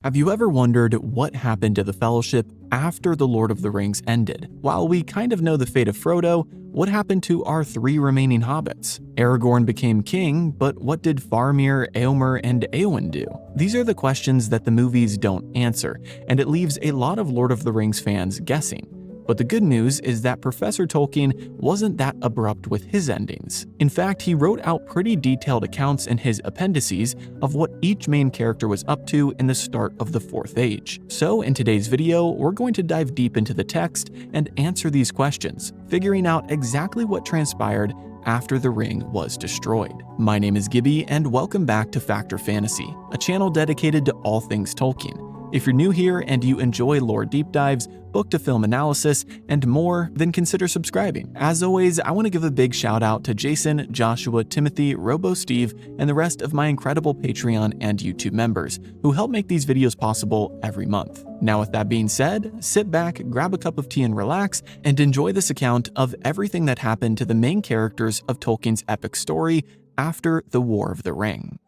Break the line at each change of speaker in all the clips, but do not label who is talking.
Have you ever wondered what happened to the Fellowship after The Lord of the Rings ended? While we kind of know the fate of Frodo, what happened to our three remaining hobbits? Aragorn became king, but what did Faramir, Eomer, and Eowyn do? These are the questions that the movies don't answer, and it leaves a lot of Lord of the Rings fans guessing. But the good news is that Professor Tolkien wasn't that abrupt with his endings. In fact, he wrote out pretty detailed accounts in his appendices of what each main character was up to in the start of the Fourth Age. So in today's video, we're going to dive deep into the text and answer these questions, figuring out exactly what transpired after the ring was destroyed. My name is Gibby, and welcome back to Fact or Fantasy, a channel dedicated to all things Tolkien. If you're new here and you enjoy lore deep dives, book-to-film analysis, and more, then consider subscribing. As always, I want to give a big shout out to Jason, Joshua, Timothy, Robo Steve, and the rest of my incredible Patreon and YouTube members who help make these videos possible every month. Now with that being said, sit back, grab a cup of tea and relax, and enjoy this account of everything that happened to the main characters of Tolkien's epic story after the War of the Ring.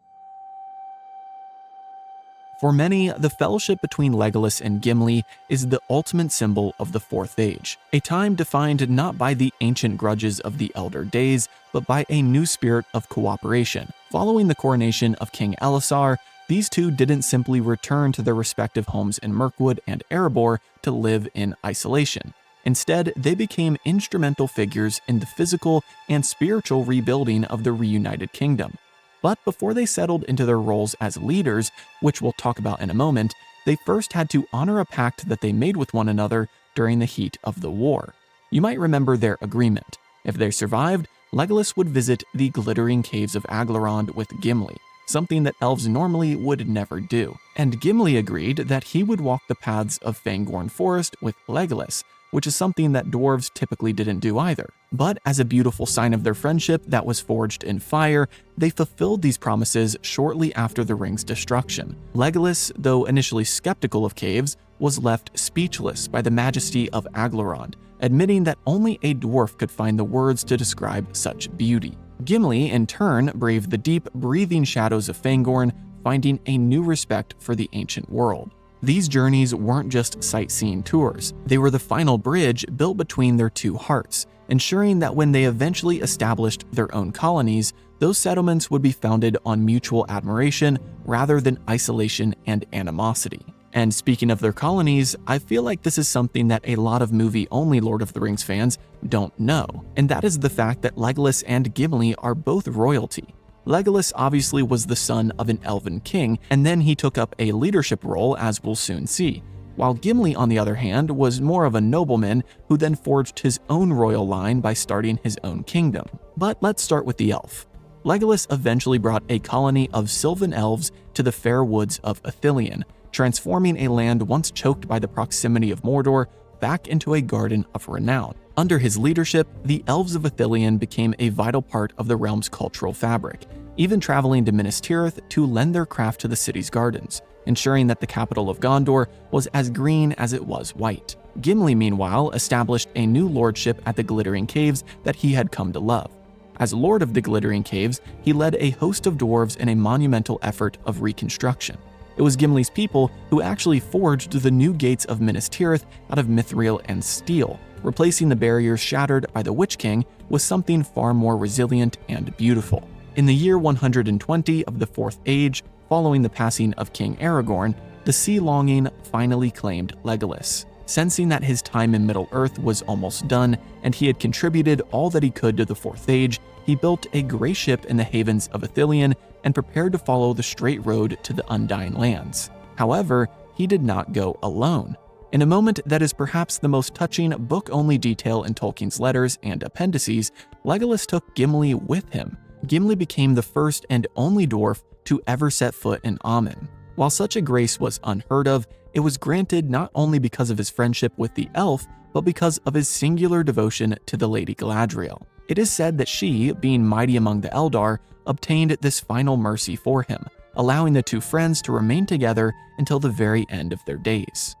For many, the fellowship between Legolas and Gimli is the ultimate symbol of the Fourth Age, a time defined not by the ancient grudges of the Elder Days, but by a new spirit of cooperation. Following the coronation of King Elisar, these two didn't simply return to their respective homes in Mirkwood and Erebor to live in isolation. Instead, they became instrumental figures in the physical and spiritual rebuilding of the reunited kingdom. But before they settled into their roles as leaders, which we'll talk about in a moment, they first had to honor a pact that they made with one another during the heat of the war. You might remember their agreement. If they survived, Legolas would visit the glittering caves of Aglarond with Gimli, something that elves normally would never do. And Gimli agreed that he would walk the paths of Fangorn Forest with Legolas, which is something that dwarves typically didn't do either. But as a beautiful sign of their friendship that was forged in fire, they fulfilled these promises shortly after the ring's destruction. Legolas, though initially skeptical of caves, was left speechless by the majesty of Aglarond, admitting that only a dwarf could find the words to describe such beauty. Gimli, in turn, braved the deep, breathing shadows of Fangorn, finding a new respect for the ancient world. These journeys weren't just sightseeing tours, they were the final bridge built between their two hearts, ensuring that when they eventually established their own colonies, those settlements would be founded on mutual admiration rather than isolation and animosity. And speaking of their colonies, I feel like this is something that a lot of movie-only Lord of the Rings fans don't know, and that is the fact that Legolas and Gimli are both royalty. Legolas obviously was the son of an elven king, and then he took up a leadership role, as we'll soon see, while Gimli, on the other hand, was more of a nobleman who then forged his own royal line by starting his own kingdom. But let's start with the elf. Legolas eventually brought a colony of Sylvan elves to the fair woods of Ithilien, transforming a land once choked by the proximity of Mordor back into a garden of renown. Under his leadership, the elves of Ithilien became a vital part of the realm's cultural fabric, even traveling to Minas Tirith to lend their craft to the city's gardens, ensuring that the capital of Gondor was as green as it was white. Gimli, meanwhile, established a new lordship at the Glittering Caves that he had come to love. As Lord of the Glittering Caves, he led a host of dwarves in a monumental effort of reconstruction. It was Gimli's people who actually forged the new gates of Minas Tirith out of mithril and steel, replacing the barriers shattered by the Witch King with something far more resilient and beautiful. In the year 120 of the Fourth Age, following the passing of King Aragorn, the sea longing finally claimed Legolas. Sensing that his time in Middle-earth was almost done and he had contributed all that he could to the Fourth Age, he built a gray ship in the havens of Ithilien and prepared to follow the straight road to the Undying Lands. However, he did not go alone. In a moment that is perhaps the most touching book-only detail in Tolkien's letters and appendices, Legolas took Gimli with him. Gimli became the first and only dwarf to ever set foot in Aman. While such a grace was unheard of, it was granted not only because of his friendship with the elf, but because of his singular devotion to the Lady Galadriel. It is said that she, being mighty among the Eldar, obtained this final mercy for him, allowing the two friends to remain together until the very end of their days.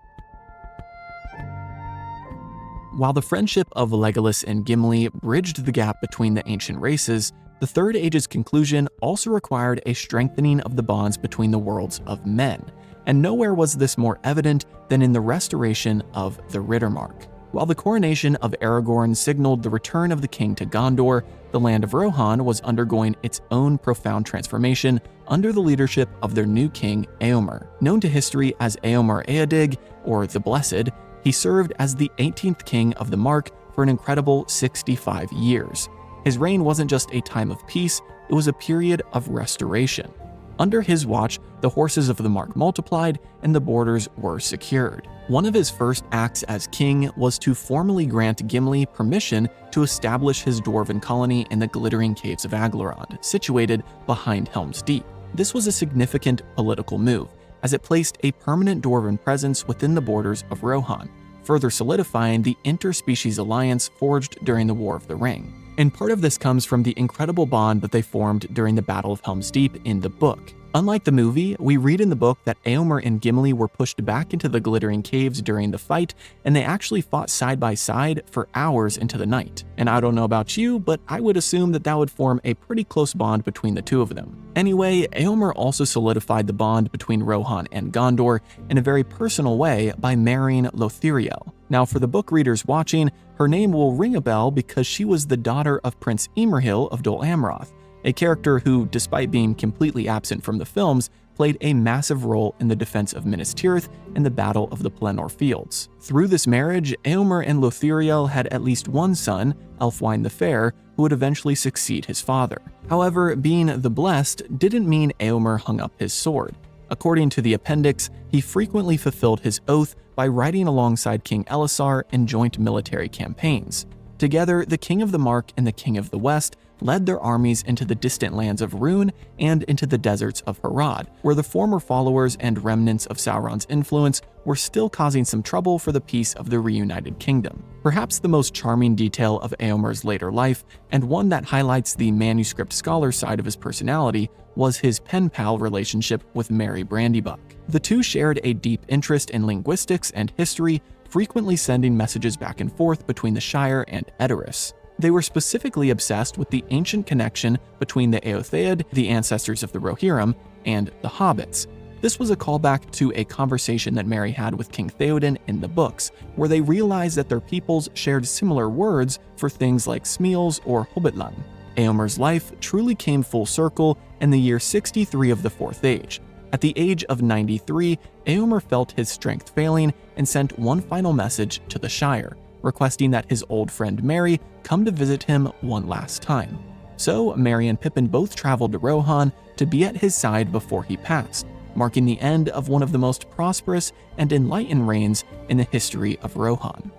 While the friendship of Legolas and Gimli bridged the gap between the ancient races, the Third Age's conclusion also required a strengthening of the bonds between the worlds of men, and nowhere was this more evident than in the restoration of the Rittermark. While the coronation of Aragorn signaled the return of the king to Gondor, the land of Rohan was undergoing its own profound transformation under the leadership of their new king, Eomer. Known to history as Eomer Eodig, or the Blessed, he served as the 18th king of the Mark for an incredible 65 years. His reign wasn't just a time of peace, it was a period of restoration. Under his watch, the horses of the Mark multiplied and the borders were secured. One of his first acts as king was to formally grant Gimli permission to establish his dwarven colony in the glittering caves of Aglarond, situated behind Helm's Deep. This was a significant political move, as it placed a permanent dwarven presence within the borders of Rohan, further solidifying the interspecies alliance forged during the War of the Ring. And part of this comes from the incredible bond that they formed during the Battle of Helm's Deep in the book. Unlike the movie, we read in the book that Eomer and Gimli were pushed back into the glittering caves during the fight, and they actually fought side by side for hours into the night. And I don't know about you, but I would assume that that would form a pretty close bond between the two of them. Anyway, Eomer also solidified the bond between Rohan and Gondor in a very personal way by marrying Lothiriel. Now, for the book readers watching, her name will ring a bell because she was the daughter of Prince Eomerhill of Dol Amroth, a character who, despite being completely absent from the films, played a massive role in the defense of Minas Tirith and the Battle of the Pelennor Fields. Through this marriage, Eomer and Lothiriel had at least one son, Elfwine the Fair, who would eventually succeed his father. However, being the Blessed didn't mean Eomer hung up his sword. According to the appendix, he frequently fulfilled his oath by riding alongside King Elisar in joint military campaigns. Together, the King of the Mark and the King of the West led their armies into the distant lands of Rhûn and into the deserts of Harad, where the former followers and remnants of Sauron's influence were still causing some trouble for the peace of the reunited kingdom. Perhaps the most charming detail of Eomer's later life, and one that highlights the manuscript scholar side of his personality, was his pen pal relationship with Merry Brandybuck. The two shared a deep interest in linguistics and history, frequently sending messages back and forth between the Shire and Edoras. They were specifically obsessed with the ancient connection between the Eotheod, the ancestors of the Rohirrim, and the Hobbits. This was a callback to a conversation that Merry had with King Theoden in the books, where they realized that their peoples shared similar words for things like Smeals or Hobbitlan. Eomer's life truly came full circle in the year 63 of the Fourth Age. At the age of 93, Eomer felt his strength failing and sent one final message to the Shire, requesting that his old friend Merry come to visit him one last time. So Merry and Pippin both traveled to Rohan to be at his side before he passed, marking the end of one of the most prosperous and enlightened reigns in the history of Rohan.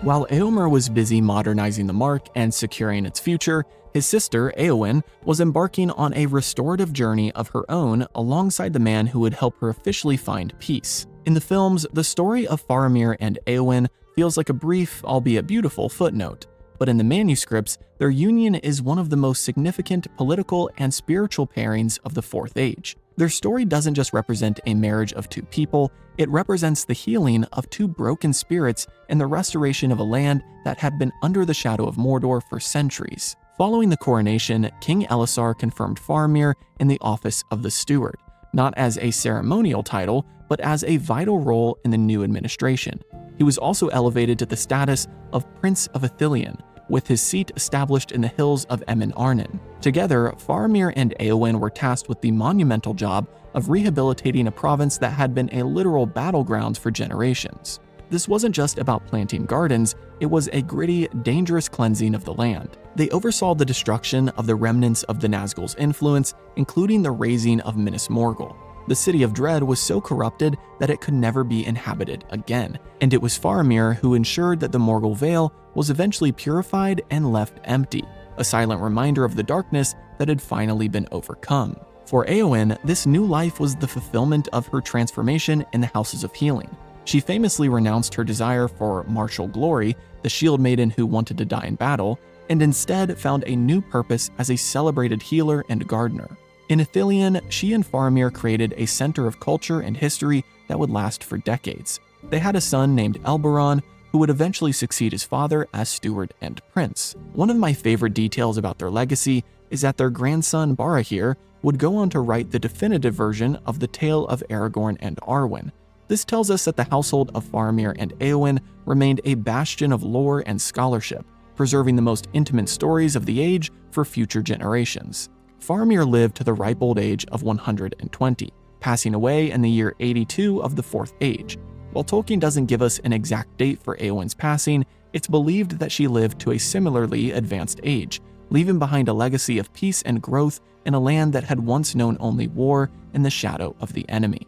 While Eomer was busy modernizing the Mark and securing its future, his sister, Eowyn, was embarking on a restorative journey of her own alongside the man who would help her officially find peace. In the films, the story of Faramir and Eowyn feels like a brief, albeit beautiful, footnote, but in the manuscripts, their union is one of the most significant political and spiritual pairings of the Fourth Age. Their story doesn't just represent a marriage of two people, it represents the healing of two broken spirits and the restoration of a land that had been under the shadow of Mordor for centuries. Following the coronation, King Elisar confirmed Faramir in the office of the Steward, not as a ceremonial title, but as a vital role in the new administration. He was also elevated to the status of Prince of Ithilien, with his seat established in the hills of Emin Arnon. Together, Faramir and Eowyn were tasked with the monumental job of rehabilitating a province that had been a literal battleground for generations. This wasn't just about planting gardens, it was a gritty, dangerous cleansing of the land. They oversaw the destruction of the remnants of the Nazgul's influence, including the razing of Minas Morgul. The city of Dread was so corrupted that it could never be inhabited again, and it was Faramir who ensured that the Morgul Vale was eventually purified and left empty, a silent reminder of the darkness that had finally been overcome. For Eowyn, this new life was the fulfillment of her transformation in the Houses of Healing. She famously renounced her desire for martial glory, the shield maiden who wanted to die in battle, and instead found a new purpose as a celebrated healer and gardener. In Ithilien, she and Faramir created a center of culture and history that would last for decades. They had a son named Elberon, who would eventually succeed his father as steward and prince. One of my favorite details about their legacy is that their grandson Barahir would go on to write the definitive version of the tale of Aragorn and Arwen. This tells us that the household of Faramir and Eowyn remained a bastion of lore and scholarship, preserving the most intimate stories of the age for future generations. Faramir lived to the ripe old age of 120, passing away in the year 82 of the Fourth Age. While Tolkien doesn't give us an exact date for Eowyn's passing, it's believed that she lived to a similarly advanced age, leaving behind a legacy of peace and growth in a land that had once known only war and the shadow of the enemy.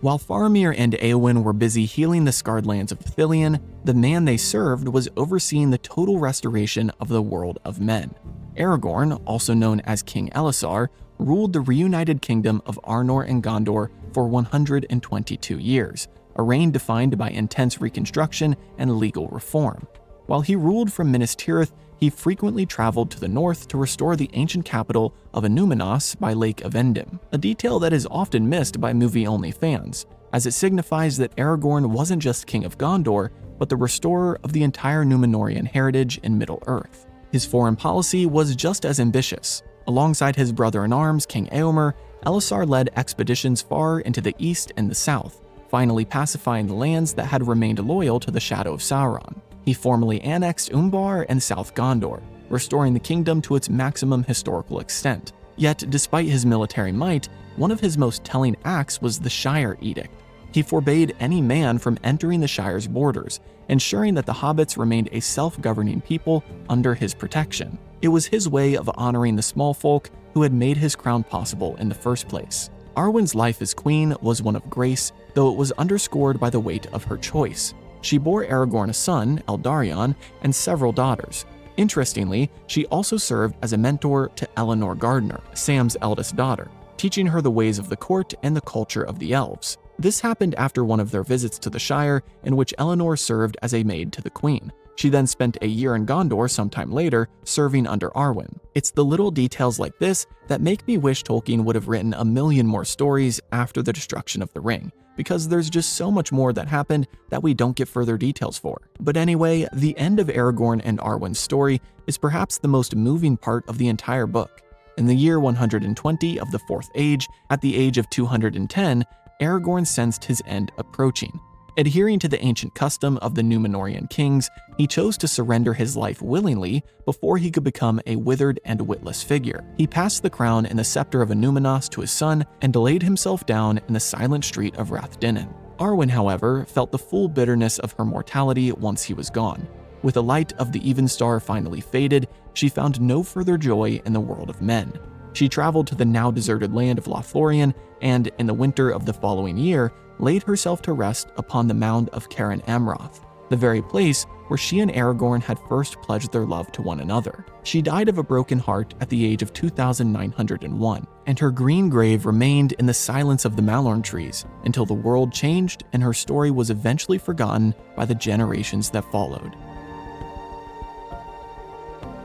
While Faramir and Eowyn were busy healing the scarred lands of Ithilien, the man they served was overseeing the total restoration of the world of men. Aragorn, also known as King Elessar, ruled the reunited kingdom of Arnor and Gondor for 122 years, a reign defined by intense reconstruction and legal reform. While he ruled from Minas Tirith, he frequently traveled to the north to restore the ancient capital of Annúminas by Lake Avendim, a detail that is often missed by movie-only fans, as it signifies that Aragorn wasn't just king of Gondor, but the restorer of the entire Númenórean heritage in Middle-earth. His foreign policy was just as ambitious. Alongside his brother-in-arms, King Eomer, Elessar led expeditions far into the east and the south, finally pacifying the lands that had remained loyal to the shadow of Sauron. He formally annexed Umbar and South Gondor, restoring the kingdom to its maximum historical extent. Yet, despite his military might, one of his most telling acts was the Shire Edict. He forbade any man from entering the Shire's borders, ensuring that the hobbits remained a self-governing people under his protection. It was his way of honoring the small folk who had made his crown possible in the first place. Arwen's life as queen was one of grace, though it was underscored by the weight of her choice. She bore Aragorn a son, Eldarion, and several daughters. Interestingly, she also served as a mentor to Elenor Gardner, Sam's eldest daughter, teaching her the ways of the court and the culture of the elves. This happened after one of their visits to the Shire, in which Elenor served as a maid to the queen. She then spent a year in Gondor sometime later, serving under Arwen. It's the little details like this that make me wish Tolkien would have written a million more stories after the destruction of the ring, because there's just so much more that happened that we don't get further details for. But anyway, the end of Aragorn and Arwen's story is perhaps the most moving part of the entire book. In the year 120 of the Fourth Age, at the age of 210, Aragorn sensed his end approaching. Adhering to the ancient custom of the Númenórean kings, he chose to surrender his life willingly before he could become a withered and witless figure. He passed the crown and the scepter of Annúminas to his son and laid himself down in the silent street of Rathdinnen. Arwen, however, felt the full bitterness of her mortality once he was gone. With the light of the Evenstar finally faded, she found no further joy in the world of men. She traveled to the now deserted land of Lothlórien and, in the winter of the following year, laid herself to rest upon the mound of Cairn Amroth, the very place where she and Aragorn had first pledged their love to one another. She died of a broken heart at the age of 2,901, and her green grave remained in the silence of the Malorn trees until the world changed and her story was eventually forgotten by the generations that followed.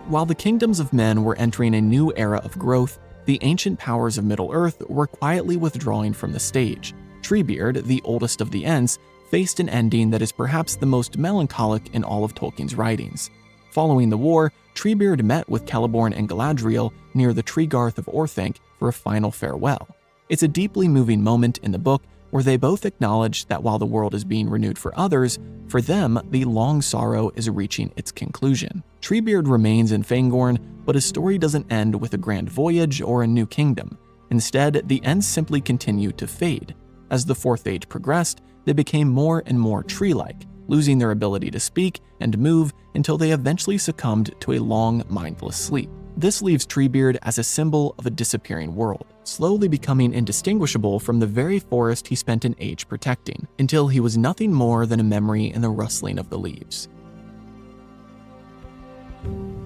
While the kingdoms of men were entering a new era of growth, the ancient powers of Middle-earth were quietly withdrawing from the stage. Treebeard, the oldest of the Ents, faced an ending that is perhaps the most melancholic in all of Tolkien's writings. Following the war, Treebeard met with Celeborn and Galadriel near the Treegarth of Orthanc for a final farewell. It's a deeply moving moment in the book where they both acknowledge that while the world is being renewed for others, for them, the long sorrow is reaching its conclusion. Treebeard remains in Fangorn, but his story doesn't end with a grand voyage or a new kingdom. Instead, the Ents simply continue to fade. As the Fourth Age progressed, they became more and more tree-like, losing their ability to speak and move until they eventually succumbed to a long, mindless sleep. This leaves Treebeard as a symbol of a disappearing world, slowly becoming indistinguishable from the very forest he spent an age protecting, until he was nothing more than a memory in the rustling of the leaves.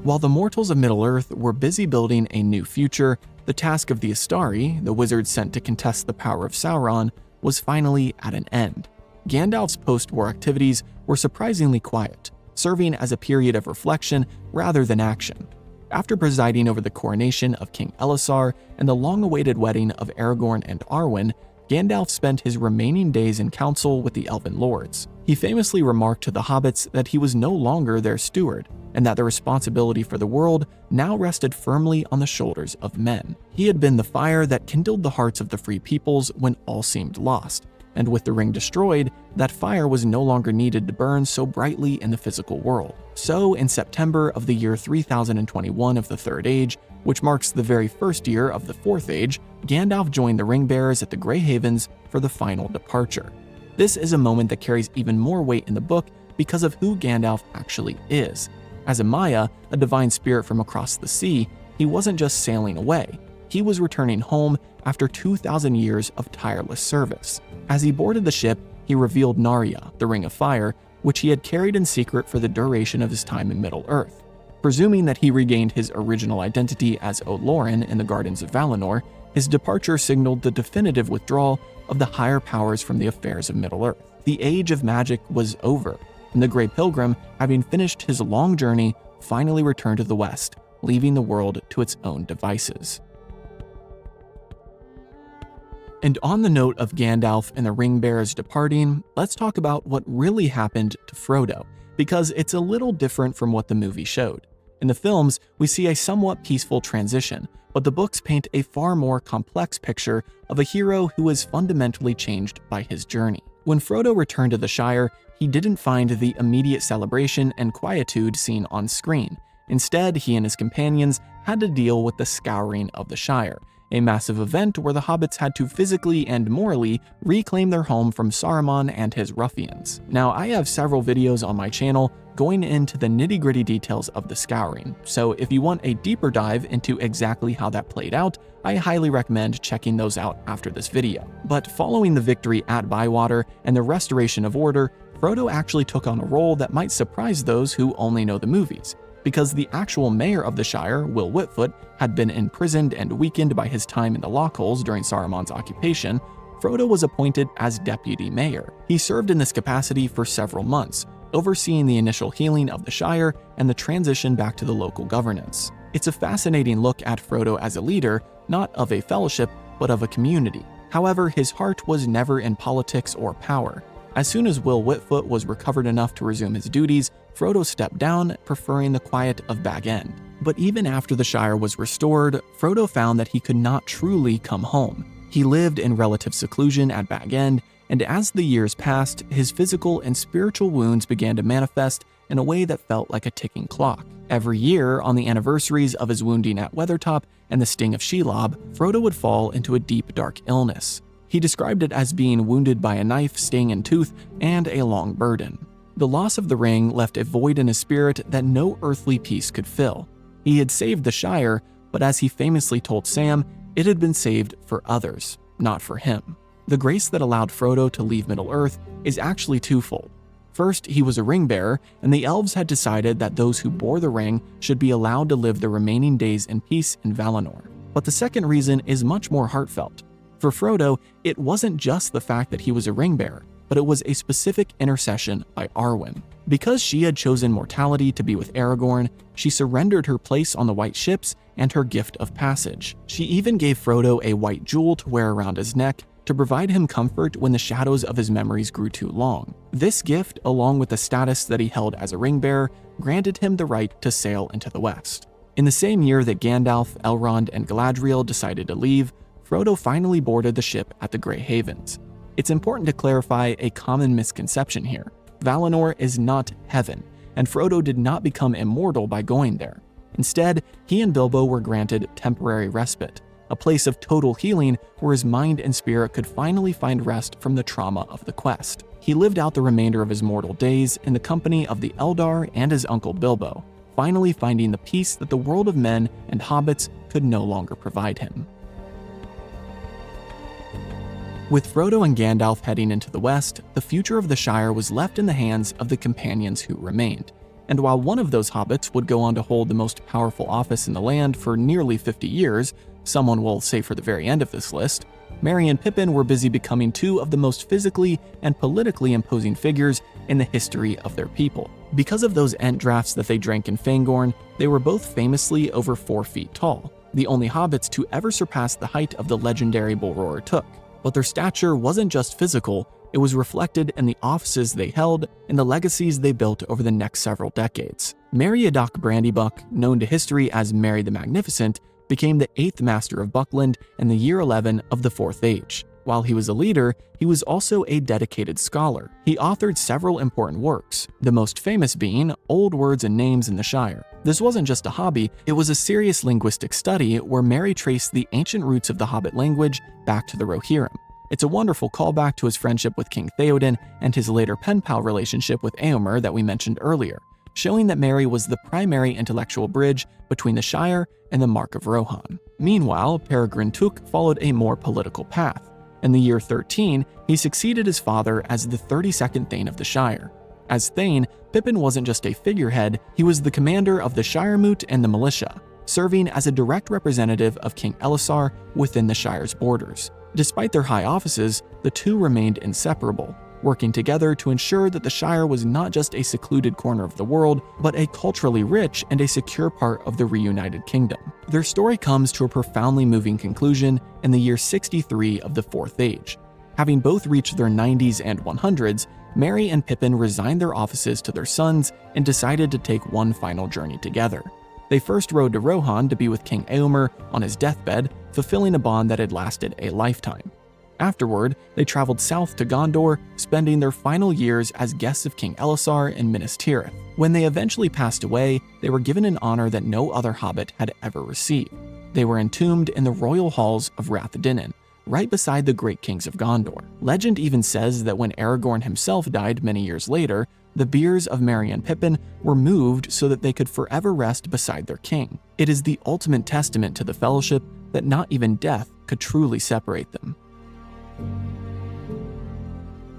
While the mortals of Middle-earth were busy building a new future, the task of the Astari, the wizards sent to contest the power of Sauron, was finally at an end. Gandalf's post-war activities were surprisingly quiet, serving as a period of reflection rather than action. After presiding over the coronation of King Elessar and the long-awaited wedding of Aragorn and Arwen, Gandalf spent his remaining days in council with the Elven Lords. He He famously remarked to the hobbits that he was no longer their steward, and that the responsibility for the world now rested firmly on the shoulders of men. He had been the fire that kindled the hearts of the free peoples when all seemed lost, and with the ring destroyed, that fire was no longer needed to burn so brightly in the physical world. So, in September of the year 3021 of the Third Age, which marks the very first year of the Fourth Age, Gandalf joined the Ring-Bearers at the Grey Havens for the final departure. This is a moment that carries even more weight in the book because of who Gandalf actually is. As a Maya, a divine spirit from across the sea, he wasn't just sailing away. He was returning home after 2,000 years of tireless service. As he boarded the ship, he revealed Narya, the Ring of Fire, which he had carried in secret for the duration of his time in Middle-earth. Presuming that he regained his original identity as Olorin in the Gardens of Valinor, his departure signaled the definitive withdrawal of the higher powers from the affairs of Middle-earth. The age of magic was over, and the Grey Pilgrim, having finished his long journey, finally returned to the West, leaving the world to its own devices. And on the note of Gandalf and the Ring-Bearers departing, let's talk about what really happened to Frodo, because it's a little different from what the movie showed. In the films, we see a somewhat peaceful transition, but the books paint a far more complex picture of a hero who is fundamentally changed by his journey. When Frodo returned to the Shire, he didn't find the immediate celebration and quietude seen on screen. Instead, he and his companions had to deal with the Scouring of the Shire, a massive event where the hobbits had to physically and morally reclaim their home from Saruman and his ruffians. Now, I have several videos on my channel going into the nitty-gritty details of the Scouring, so if you want a deeper dive into exactly how that played out, I highly recommend checking those out after this video. But following the victory at Bywater and the restoration of order, Frodo actually took on a role that might surprise those who only know the movies. Because the actual mayor of the Shire, Will Whitfoot, had been imprisoned and weakened by his time in the Lockholes during Saruman's occupation, Frodo was appointed as deputy mayor. He served in this capacity for several months, overseeing the initial healing of the Shire and the transition back to the local governance. It's a fascinating look at Frodo as a leader, not of a fellowship, but of a community. However, his heart was never in politics or power. As soon as Will Whitfoot was recovered enough to resume his duties, Frodo stepped down, preferring the quiet of Bag End. But even after the Shire was restored, Frodo found that he could not truly come home. He lived in relative seclusion at Bag End, and as the years passed, his physical and spiritual wounds began to manifest in a way that felt like a ticking clock. Every year, on the anniversaries of his wounding at Weathertop and the sting of Shelob, Frodo would fall into a deep, dark illness. He described it as being wounded by a knife, sting, and tooth, and a long burden. The loss of the ring left a void in his spirit that no earthly peace could fill. He had saved the Shire, but as he famously told Sam, it had been saved for others, not for him. The grace that allowed Frodo to leave Middle-earth is actually twofold. First, he was a ring-bearer, and the elves had decided that those who bore the ring should be allowed to live the remaining days in peace in Valinor. But the second reason is much more heartfelt. For Frodo, it wasn't just the fact that he was a ring-bearer, but it was a specific intercession by Arwen. Because she had chosen mortality to be with Aragorn, she surrendered her place on the White Ships and her gift of passage. She even gave Frodo a white jewel to wear around his neck to provide him comfort when the shadows of his memories grew too long. This gift, along with the status that he held as a ring-bearer, granted him the right to sail into the West. In the same year that Gandalf, Elrond, and Galadriel decided to leave, Frodo finally boarded the ship at the Grey Havens. It's important to clarify a common misconception here. Valinor is not heaven, and Frodo did not become immortal by going there. Instead, he and Bilbo were granted temporary respite, a place of total healing where his mind and spirit could finally find rest from the trauma of the quest. He lived out the remainder of his mortal days in the company of the Eldar and his uncle Bilbo, finally finding the peace that the world of men and hobbits could no longer provide him. With Frodo and Gandalf heading into the West, the future of the Shire was left in the hands of the companions who remained. And while one of those hobbits would go on to hold the most powerful office in the land for nearly 50 years, someone will say for the very end of this list, Merry and Pippin were busy becoming two of the most physically and politically imposing figures in the history of their people. Because of those ent drafts that they drank in Fangorn, they were both famously over 4 feet tall, the only hobbits to ever surpass the height of the legendary Boror Took. But their stature wasn't just physical, it was reflected in the offices they held and the legacies they built over the next several decades. Meriadoc Brandybuck, known to history as Mary the Magnificent, became the 8th Master of Buckland in the year 11 of the Fourth Age. While he was a leader, he was also a dedicated scholar. He authored several important works, the most famous being Old Words and Names in the Shire. This wasn't just a hobby, it was a serious linguistic study where Merry traced the ancient roots of the Hobbit language back to the Rohirrim. It's a wonderful callback to his friendship with King Theoden and his later pen pal relationship with Eomer that we mentioned earlier, showing that Merry was the primary intellectual bridge between the Shire and the Mark of Rohan. Meanwhile, Peregrine Took followed a more political path. In the year 13, he succeeded his father as the 32nd Thane of the Shire. As Thane, Pippin wasn't just a figurehead, he was the commander of the Shiremoot and the militia, serving as a direct representative of King Elessar within the Shire's borders. Despite their high offices, the two remained inseparable, working together to ensure that the Shire was not just a secluded corner of the world, but a culturally rich and a secure part of the reunited kingdom. Their story comes to a profoundly moving conclusion in the year 63 of the Fourth Age. Having both reached their 90s and 100s, Merry and Pippin resigned their offices to their sons and decided to take one final journey together. They first rode to Rohan to be with King Eomer on his deathbed, fulfilling a bond that had lasted a lifetime. Afterward, they traveled south to Gondor, spending their final years as guests of King Elessar in Minas Tirith. When they eventually passed away, they were given an honor that no other hobbit had ever received. They were entombed in the royal halls of Rathdinnen, right beside the great kings of Gondor. Legend even says that when Aragorn himself died many years later, the biers of Merry and Pippin were moved so that they could forever rest beside their king. It is the ultimate testament to the fellowship that not even death could truly separate them.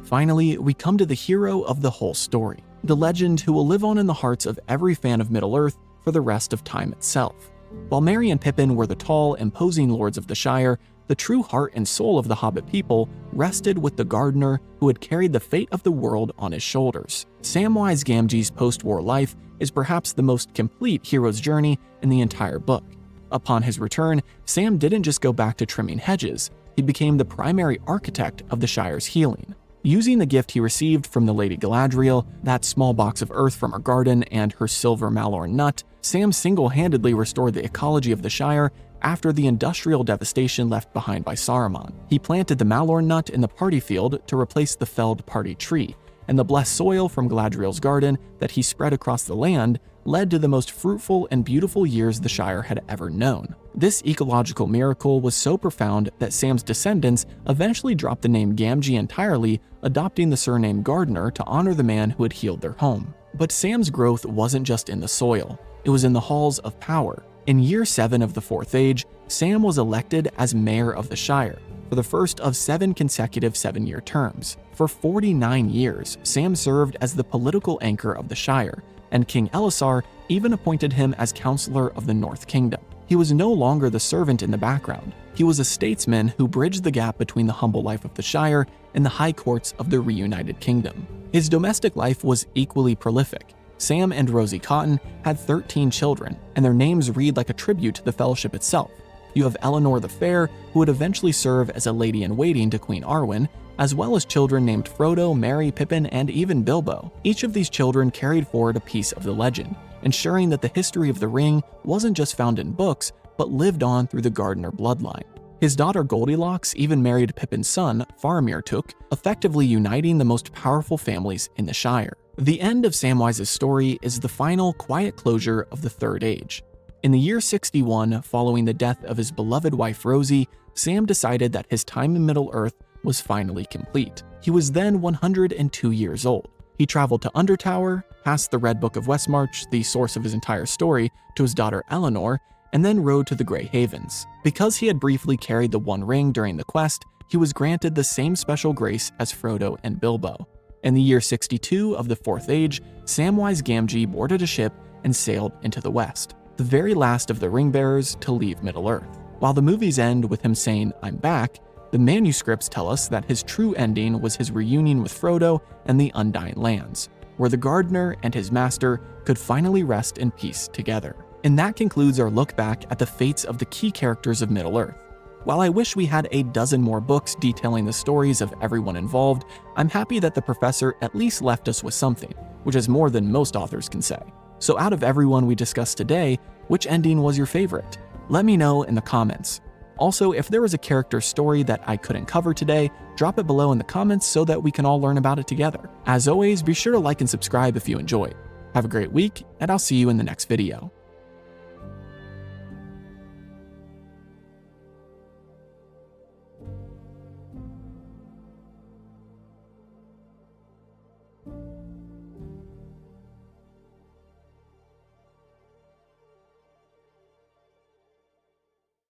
Finally, we come to the hero of the whole story, the legend who will live on in the hearts of every fan of Middle-earth for the rest of time itself. While Merry and Pippin were the tall, imposing lords of the Shire, the true heart and soul of the Hobbit people rested with the gardener who had carried the fate of the world on his shoulders. Samwise Gamgee's post-war life is perhaps the most complete hero's journey in the entire book. Upon his return, Sam didn't just go back to trimming hedges, he became the primary architect of the Shire's healing. Using the gift he received from the Lady Galadriel, that small box of earth from her garden, and her silver Malorn nut, Sam single-handedly restored the ecology of the Shire after the industrial devastation left behind by Saruman. He planted the Malorn nut in the party field to replace the felled party tree, and the blessed soil from Galadriel's garden that he spread across the land led to the most fruitful and beautiful years the Shire had ever known. This ecological miracle was so profound that Sam's descendants eventually dropped the name Gamgee entirely, adopting the surname Gardener to honor the man who had healed their home. But Sam's growth wasn't just in the soil, it was in the halls of power. In year 7 of the Fourth Age, Sam was elected as mayor of the Shire, for the first of 7 consecutive 7-year terms. For 49 years, Sam served as the political anchor of the Shire, and King Elessar even appointed him as Counselor of the North Kingdom. He was no longer the servant in the background. He was a statesman who bridged the gap between the humble life of the Shire and the high courts of the reunited kingdom. His domestic life was equally prolific. Sam and Rosie Cotton had 13 children, and their names read like a tribute to the fellowship itself. You have Eleanor the Fair, who would eventually serve as a lady-in-waiting to Queen Arwen, as well as children named Frodo, Merry, Pippin, and even Bilbo. Each of these children carried forward a piece of the legend, ensuring that the history of the ring wasn't just found in books, but lived on through the Gardener bloodline. His daughter Goldilocks even married Pippin's son, Faramir Took, effectively uniting the most powerful families in the Shire. The end of Samwise's story is the final, quiet closure of the Third Age. In the year 61, following the death of his beloved wife Rosie, Sam decided that his time in Middle-earth was finally complete. He was then 102 years old. He traveled to Undertower, passed the Red Book of Westmarch, the source of his entire story, to his daughter Eleanor, and then rode to the Grey Havens. Because he had briefly carried the One Ring during the quest, he was granted the same special grace as Frodo and Bilbo. In the year 62 of the Fourth Age, Samwise Gamgee boarded a ship and sailed into the West, the very last of the ring-bearers to leave Middle-earth. While the movies end with him saying, "I'm back," the manuscripts tell us that his true ending was his reunion with Frodo and the Undying Lands, where the gardener and his master could finally rest in peace together. And that concludes our look back at the fates of the key characters of Middle-earth. While I wish we had a dozen more books detailing the stories of everyone involved, I'm happy that the professor at least left us with something, which is more than most authors can say. So out of everyone we discussed today, which ending was your favorite? Let me know in the comments. Also, if there was a character story that I couldn't cover today, drop it below in the comments so that we can all learn about it together. As always, be sure to like and subscribe if you enjoyed. Have a great week, and I'll see you in the next video.